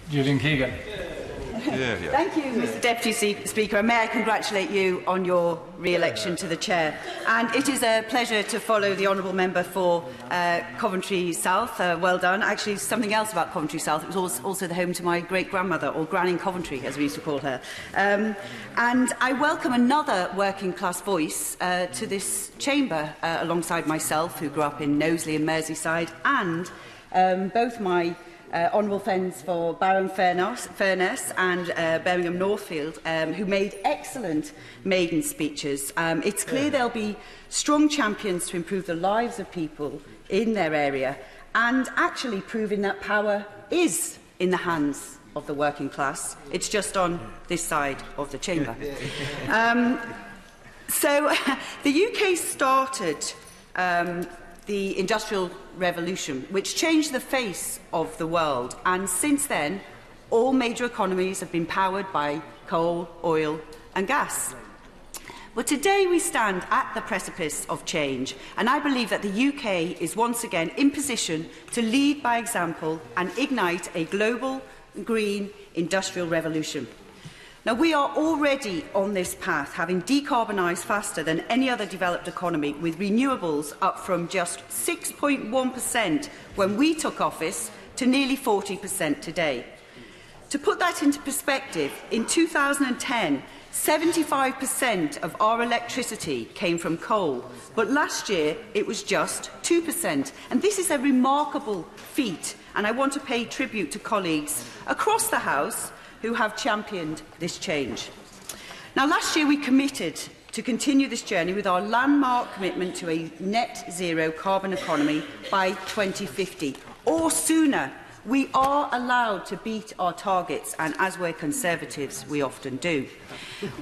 Gillian Keegan. Thank you, Mr Deputy Speaker, and may I congratulate you on your re-election to the chair. And it is a pleasure to follow the honourable member for Coventry South. Well done. Actually, something else about Coventry South. It was also the home to my great-grandmother, or Gran in Coventry, as we used to call her. And I welcome another working-class voice to this chamber, alongside myself, who grew up in Knowsley and Merseyside, and both my honourable friends for Barrow-in-Furness and Birmingham Northfield, who made excellent maiden speeches. It's clear they'll be strong champions to improve the lives of people in their area, and actually proving that power is in the hands of the working class. It's just on this side of the chamber. So the UK started the Industrial Revolution, which changed the face of the world, and since then all major economies have been powered by coal, oil and gas. But today we stand at the precipice of change, and I believe that the UK is once again in position to lead by example and ignite a global green industrial revolution. Now, we are already on this path, having decarbonised faster than any other developed economy, with renewables up from just 6.1% when we took office to nearly 40% today. To put that into perspective, in 2010, 75% of our electricity came from coal, but last year it was just 2%. And this is a remarkable feat, and I want to pay tribute to colleagues across the House who have championed this change. Now, last year we committed to continue this journey with our landmark commitment to a net zero carbon economy by 2050, or sooner. We are allowed to beat our targets, and as we're Conservatives, we often do.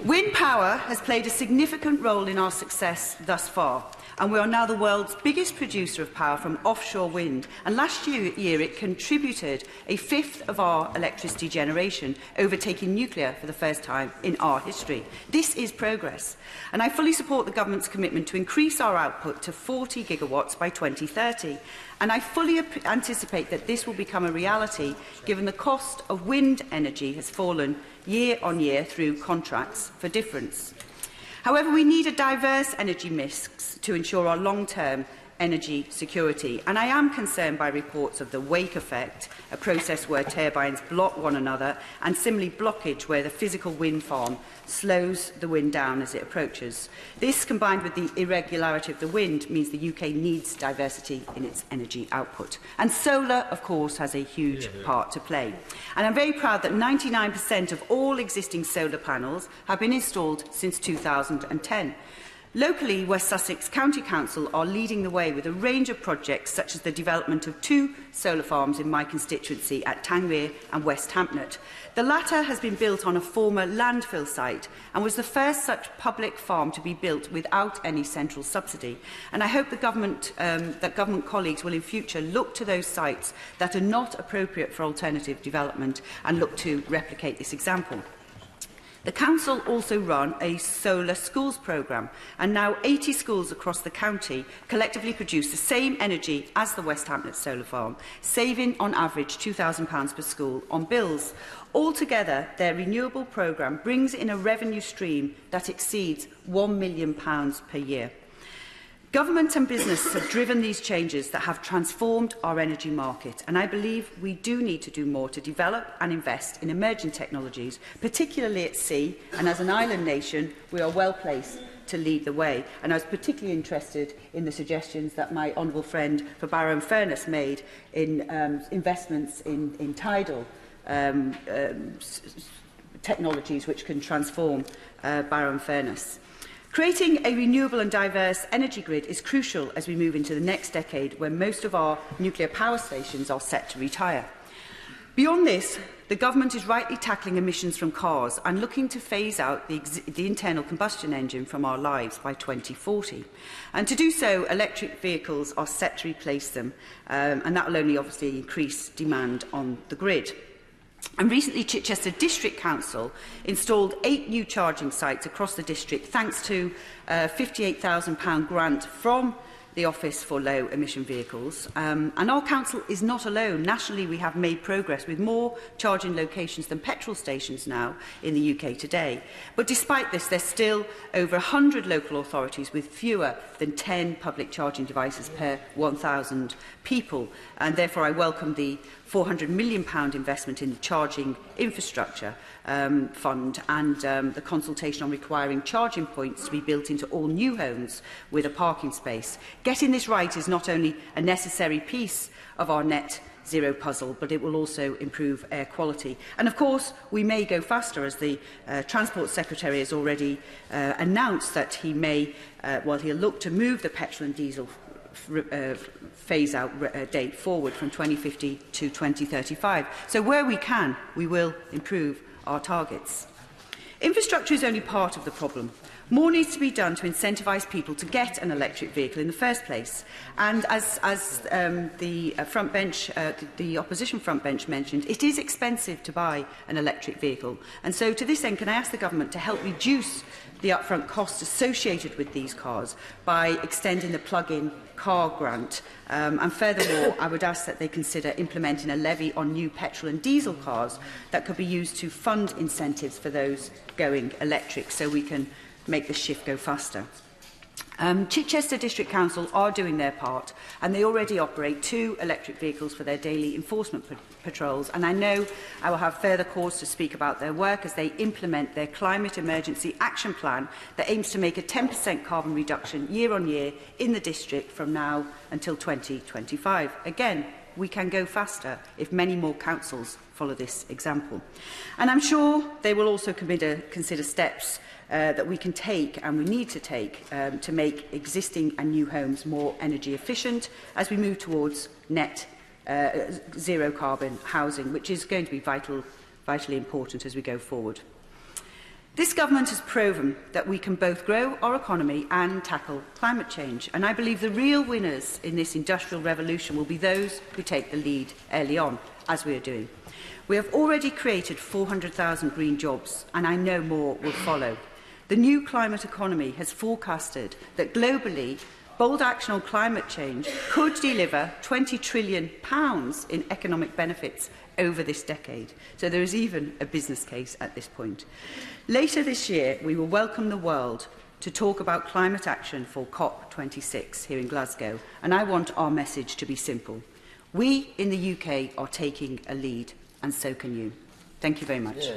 Wind power has played a significant role in our success thus far, and we are now the world's biggest producer of power from offshore wind. And last year it contributed a fifth of our electricity generation, overtaking nuclear for the first time in our history. This is progress, and I fully support the Government's commitment to increase our output to 40 gigawatts by 2030. And I fully anticipate that this will become a reality, given the cost of wind energy has fallen year on year through contracts for difference. However, we need a diverse energy mix to ensure our long-term energy security, and I am concerned by reports of the wake effect, a process where turbines block one another, and similarly blockage, where the physical wind farm slows the wind down as it approaches. This, combined with the irregularity of the wind, means the UK needs diversity in its energy output. And solar, of course, has a huge part to play. And I'm very proud that 99% of all existing solar panels have been installed since 2010. Locally, West Sussex County Council are leading the way with a range of projects, such as the development of 2 solar farms in my constituency at Tangmere and West Hampnett. The latter has been built on a former landfill site and was the first such public farm to be built without any central subsidy. And I hope that government colleagues will in future look to those sites that are not appropriate for alternative development and look to replicate this example. The Council also run a solar schools programme, and now 80 schools across the county collectively produce the same energy as the West Hampnett solar farm, saving on average £2,000 per school on bills. Altogether, their renewable programme brings in a revenue stream that exceeds £1 million per year. Government and business have driven these changes that have transformed our energy market, and I believe we do need to do more to develop and invest in emerging technologies, particularly at sea, and as an island nation, we are well placed to lead the way. And I was particularly interested in the suggestions that my honourable friend for Barrow-in-Furness made in investments in tidal technologies which can transform Barrow-in-Furness. Creating a renewable and diverse energy grid is crucial as we move into the next decade, when most of our nuclear power stations are set to retire. Beyond this, the Government is rightly tackling emissions from cars and looking to phase out the internal combustion engine from our lives by 2040. And to do so, electric vehicles are set to replace them, and that will only obviously increase demand on the grid. And recently, Chichester District Council installed 8 new charging sites across the district, thanks to a £58,000 grant from the Office for Low Emission Vehicles. And our council is not alone. Nationally, we have made progress with more charging locations than petrol stations now in the UK today. But despite this, there's still over 100 local authorities with fewer than 10 public charging devices per 1,000 people. And therefore, I welcome the £400 million investment in the charging infrastructure fund and the consultation on requiring charging points to be built into all new homes with a parking space. Getting this right is not only a necessary piece of our net zero puzzle, but it will also improve air quality. And of course, we may go faster, as the Transport Secretary has already announced that he may, he'll look to move the petrol and diesel phase-out date forward from 2050 to 2035. So where we can, we will improve our targets. Infrastructure is only part of the problem. More needs to be done to incentivise people to get an electric vehicle in the first place. And as the opposition front bench mentioned, it is expensive to buy an electric vehicle. And so to this end, can I ask the government to help reduce the upfront costs associated with these cars by extending the plug-in car grant? And furthermore, I would ask that they consider implementing a levy on new petrol and diesel cars that could be used to fund incentives for those going electric, so we can make the shift go faster. Chichester District Council are doing their part, and they already operate 2 electric vehicles for their daily enforcement patrols, and I know I will have further cause to speak about their work as they implement their Climate Emergency Action Plan that aims to make a 10% carbon reduction year on year in the district from now until 2025. Again, we can go faster if many more councils follow this example. And I'm sure they will also consider steps that we can take and we need to take to make existing and new homes more energy efficient as we move towards net zero carbon housing, which is going to be vitally important as we go forward. This government has proven that we can both grow our economy and tackle climate change, and I believe the real winners in this industrial revolution will be those who take the lead early on, as we are doing. We have already created 400,000 green jobs, and I know more will follow. The new climate economy has forecasted that globally, bold action on climate change could deliver £20 trillion in economic benefits over this decade. So there is even a business case at this point. Later this year, we will welcome the world to talk about climate action for COP26 here in Glasgow, and I want our message to be simple. We in the UK are taking a lead, and so can you. Thank you very much.